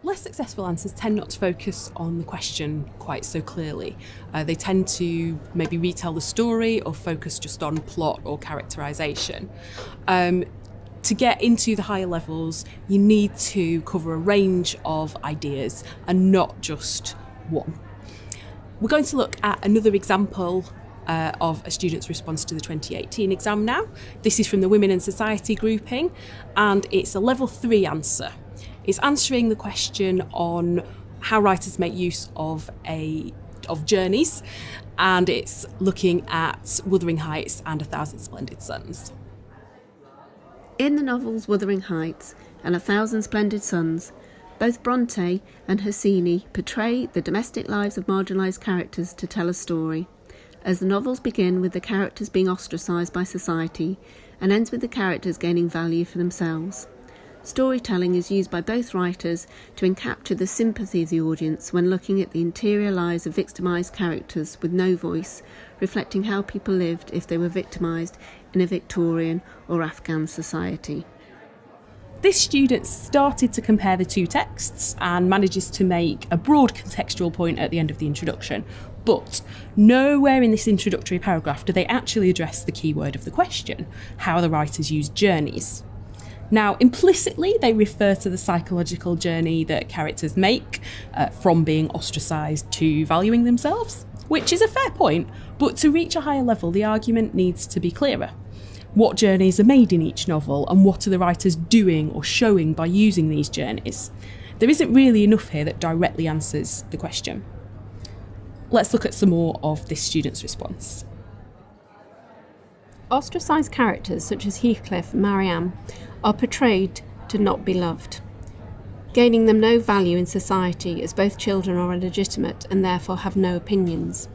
Less successful answers tend not to focus on the question quite so clearly. They tend to maybe retell the story or focus just on plot or characterisation. To get into the higher levels, you need to cover a range of ideas and not just one. We're going to look at another example of a student's response to the 2018 exam now. This is from the Women and Society grouping, and it's a level 3 answer. It's answering the question on how writers make use of journeys, and it's looking at Wuthering Heights and A Thousand Splendid Suns. In the novels Wuthering Heights and A Thousand Splendid Suns, both Bronte and Hosseini portray the domestic lives of marginalised characters to tell a story, as the novels begin with the characters being ostracised by society and ends with the characters gaining value for themselves. Storytelling is used by both writers to encapture the sympathy of the audience when looking at the interior lives of victimised characters with no voice, reflecting how people lived if they were victimised in a Victorian or Afghan society. This student started to compare the two texts and manages to make a broad contextual point at the end of the introduction, but nowhere in this introductory paragraph do they actually address the key word of the question, how the writers use journeys. Now, implicitly, they refer to the psychological journey that characters make from being ostracised to valuing themselves, which is a fair point, but to reach a higher level, the argument needs to be clearer. What journeys are made in each novel, and what are the writers doing or showing by using these journeys? There isn't really enough here that directly answers the question. Let's look at some more of this student's response. Ostracised characters such as Heathcliff and Marianne are portrayed to not be loved, gaining them no value in society as both children are illegitimate and therefore have no opinions.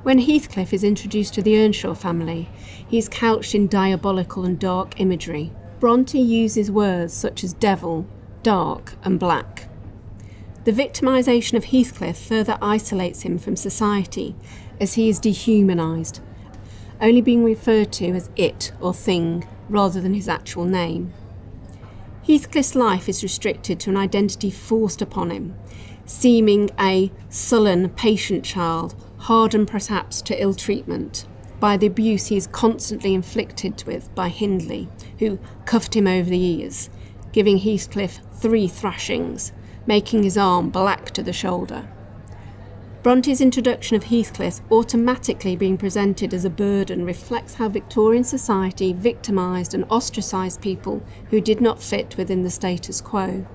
When Heathcliff is introduced to the Earnshaw family, he is couched in diabolical and dark imagery. Bronte uses words such as devil, dark and black. The victimisation of Heathcliff further isolates him from society as he is dehumanised, only being referred to as it or thing rather than his actual name. Heathcliff's life is restricted to an identity forced upon him, seeming a sullen, patient child, hardened perhaps to ill treatment by the abuse he is constantly inflicted with by Hindley, who cuffed him over the ears, giving Heathcliff 3 thrashings, making his arm black to the shoulder. Bronte's introduction of Heathcliff automatically being presented as a burden reflects how Victorian society victimised and ostracised people who did not fit within the status quo.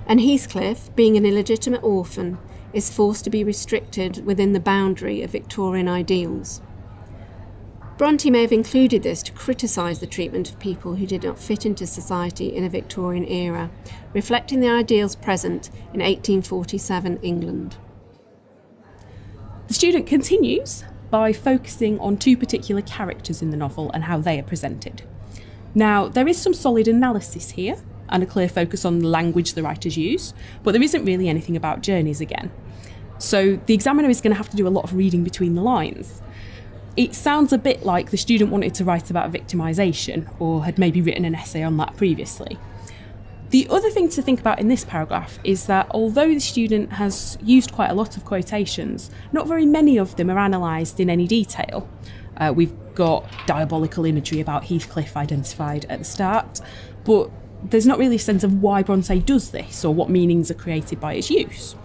And Heathcliff, being an illegitimate orphan, is forced to be restricted within the boundary of Victorian ideals. Bronte may have included this to criticise the treatment of people who did not fit into society in a Victorian era, reflecting the ideals present in 1847 England. The student continues by focusing on 2 particular characters in the novel and how they are presented. Now, there is some solid analysis here and a clear focus on the language the writers use, but there isn't really anything about journeys again. So the examiner is going to have to do a lot of reading between the lines. It sounds a bit like the student wanted to write about victimisation or had maybe written an essay on that previously. The other thing to think about in this paragraph is that although the student has used quite a lot of quotations, not very many of them are analysed in any detail. We've got diabolical imagery about Heathcliff identified at the start, but there's not really a sense of why Bronte does this or what meanings are created by its use.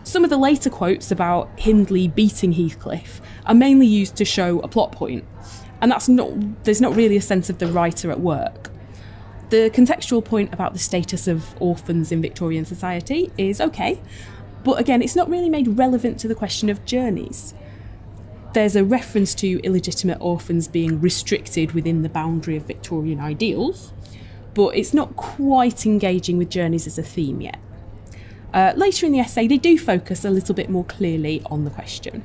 Some of the later quotes about Hindley beating Heathcliff are mainly used to show a plot point, and there's not really a sense of the writer at work. The contextual point about the status of orphans in Victorian society is okay, but again, it's not really made relevant to the question of journeys. There's a reference to illegitimate orphans being restricted within the boundary of Victorian ideals, but it's not quite engaging with journeys as a theme yet. Later in the essay, they do focus a little bit more clearly on the question.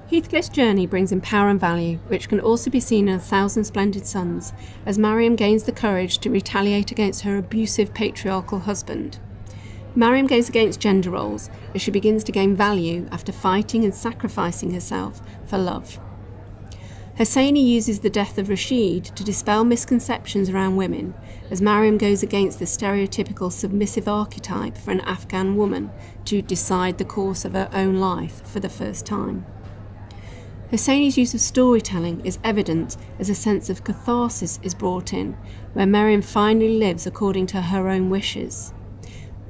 Heathcliff's journey brings him power and value, which can also be seen in A Thousand Splendid Suns, as Mariam gains the courage to retaliate against her abusive patriarchal husband. Mariam goes against gender roles as she begins to gain value after fighting and sacrificing herself for love. Hosseini uses the death of Rashid to dispel misconceptions around women, as Mariam goes against the stereotypical submissive archetype for an Afghan woman to decide the course of her own life for the first time. Hosseini's use of storytelling is evident as a sense of catharsis is brought in, where Mariam finally lives according to her own wishes.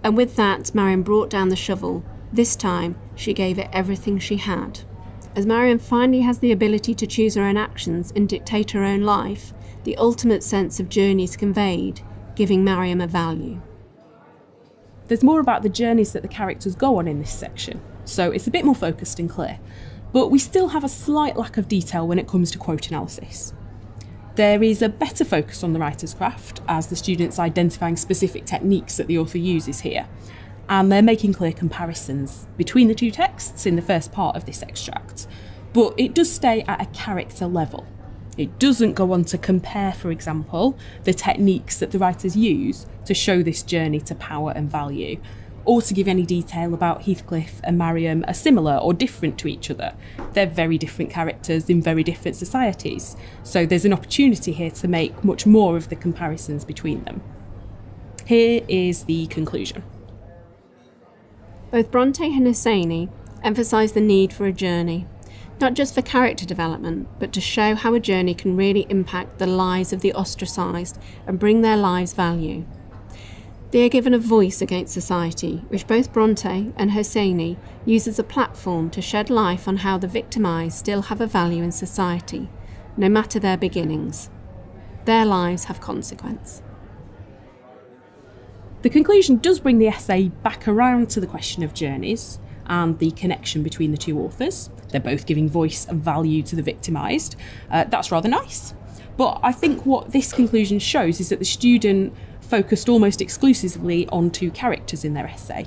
And with that, Mariam brought down the shovel. This time, she gave it everything she had. As Mariam finally has the ability to choose her own actions and dictate her own life, the ultimate sense of journey is conveyed, giving Mariam a value. There's more about the journeys that the characters go on in this section, so it's a bit more focused and clear. But we still have a slight lack of detail when it comes to quote analysis. There is a better focus on the writer's craft, as the students identifying specific techniques that the author uses here, and they're making clear comparisons between the two texts in the first part of this extract. But it does stay at a character level. It doesn't go on to compare, for example, the techniques that the writers use to show this journey to power and value, or to give any detail about Heathcliff and Mariam are similar or different to each other. They're very different characters in very different societies, so there's an opportunity here to make much more of the comparisons between them. Here is the conclusion. Both Bronte and Hosseini emphasise the need for a journey, not just for character development, but to show how a journey can really impact the lives of the ostracised and bring their lives value. They are given a voice against society, which both Bronte and Hosseini use as a platform to shed light on how the victimised still have a value in society, no matter their beginnings. Their lives have consequence. The conclusion does bring the essay back around to the question of journeys and the connection between the two authors. They're both giving voice and value to the victimised. That's rather nice. But I think what this conclusion shows is that the student focused almost exclusively on two characters in their essay.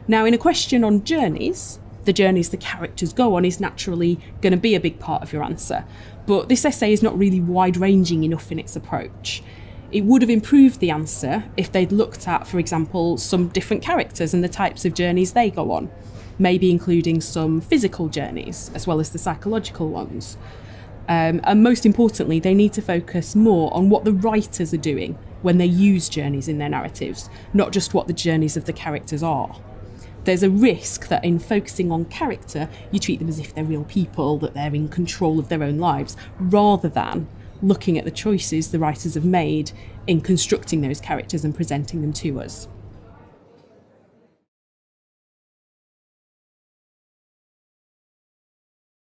Now, in a question on journeys, the journeys the characters go on is naturally going to be a big part of your answer. But this essay is not really wide-ranging enough in its approach. It would have improved the answer if they'd looked at, for example, some different characters and the types of journeys they go on, maybe including some physical journeys as well as the psychological ones. And most importantly, they need to focus more on what the writers are doing when they use journeys in their narratives, not just what the journeys of the characters are. There's a risk that in focusing on character, you treat them as if they're real people, that they're in control of their own lives, rather than looking at the choices the writers have made in constructing those characters and presenting them to us.